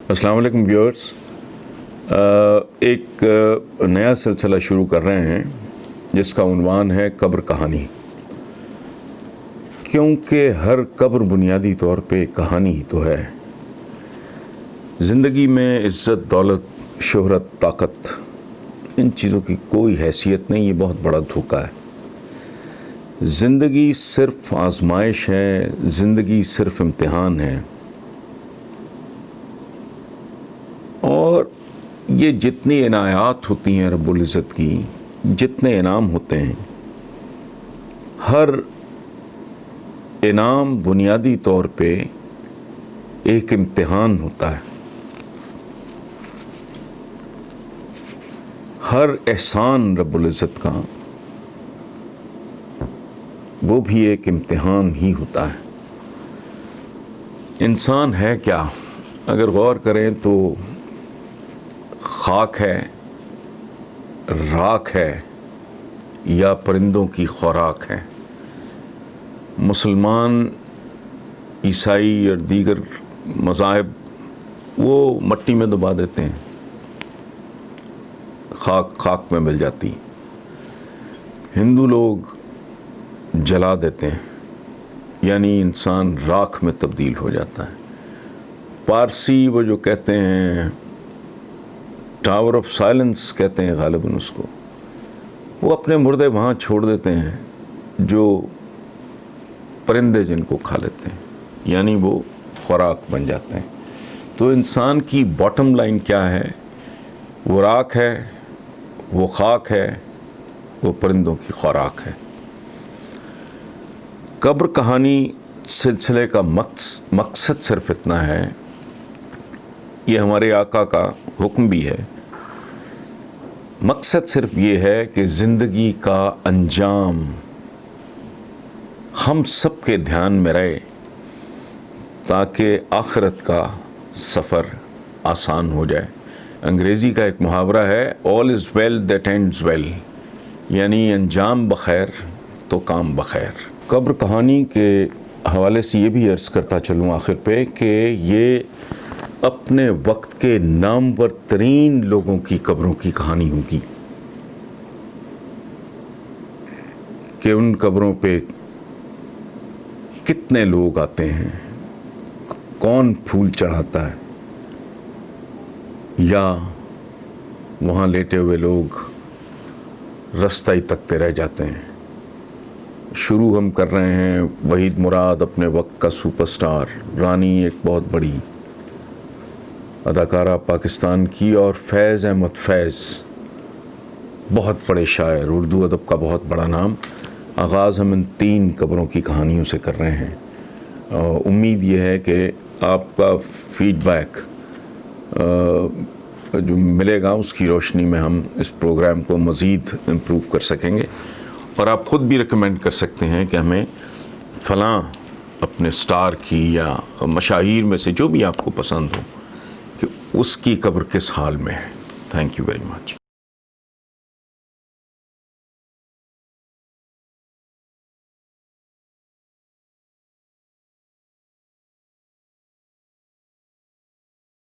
السلام علیکم ویورز، ایک نیا سلسلہ شروع کر رہے ہیں جس کا عنوان ہے قبر کہانی، کیونکہ ہر قبر بنیادی طور پہ کہانی ہی تو ہے۔ زندگی میں عزت، دولت، شہرت، طاقت، ان چیزوں کی کوئی حیثیت نہیں، یہ بہت بڑا دھوکہ ہے۔ زندگی صرف آزمائش ہے، زندگی صرف امتحان ہے، اور یہ جتنی عنایات ہوتی ہیں رب العزت کی، جتنے انعام ہوتے ہیں، ہر انعام بنیادی طور پہ ایک امتحان ہوتا ہے۔ ہر احسان رب العزت کا وہ بھی ایک امتحان ہی ہوتا ہے۔ انسان ہے کیا؟ اگر غور کریں تو خاک ہے، راکھ ہے، یا پرندوں کی خوراک ہے۔ مسلمان، عیسائی اور دیگر مذاہب وہ مٹی میں دبا دیتے ہیں، خاک میں مل جاتی۔ ہندو لوگ جلا دیتے ہیں، یعنی انسان راکھ میں تبدیل ہو جاتا ہے۔ پارسی وہ جو کہتے ہیں ٹاور آف سائلنس کہتے ہیں غالباً اس کو، وہ اپنے مردے وہاں چھوڑ دیتے ہیں جو پرندے جن کو کھا لیتے ہیں، یعنی وہ خوراک بن جاتے ہیں۔ تو انسان کی باٹم لائن کیا ہے؟ وہ راکھ ہے، وہ خاک ہے، وہ پرندوں کی خوراک ہے۔ قبر کہانی سلسلے کا مقصد صرف اتنا ہے، یہ ہمارے آقا کا حکم بھی ہے، مقصد صرف یہ ہے کہ زندگی کا انجام ہم سب کے دھیان میں رہے، تاکہ آخرت کا سفر آسان ہو جائے۔ انگریزی کا ایک محاورہ ہے all is well that ends well، یعنی انجام بخیر تو کام بخیر۔ قبر کہانی کے حوالے سے یہ بھی عرض کرتا چلوں آخر پہ کہ یہ اپنے وقت کے نامور ترین لوگوں کی قبروں کی کہانی ہوگی، کہ ان قبروں پہ کتنے لوگ آتے ہیں، کون پھول چڑھاتا ہے، یا وہاں لیٹے ہوئے لوگ رستہ ہی تکتے رہ جاتے ہیں۔ شروع ہم کر رہے ہیں وحید مراد اپنے وقت کا سپر سٹار، رانی ایک بہت بڑی اداکارہ پاکستان کی، اور فیض احمد فیض بہت بڑے شاعر، اردو ادب کا بہت بڑا نام۔ آغاز ہم ان 3 قبروں کی کہانیوں سے کر رہے ہیں۔ امید یہ ہے کہ آپ کا فیڈ بیک جو ملے گا، اس کی روشنی میں ہم اس پروگرام کو مزید امپروو کر سکیں گے، اور آپ خود بھی ریکمینڈ کر سکتے ہیں کہ ہمیں فلاں اپنے سٹار کی یا مشاہیر میں سے جو بھی آپ کو پسند ہو کہ اس کی قبر کس حال میں ہے۔ Thank you very much.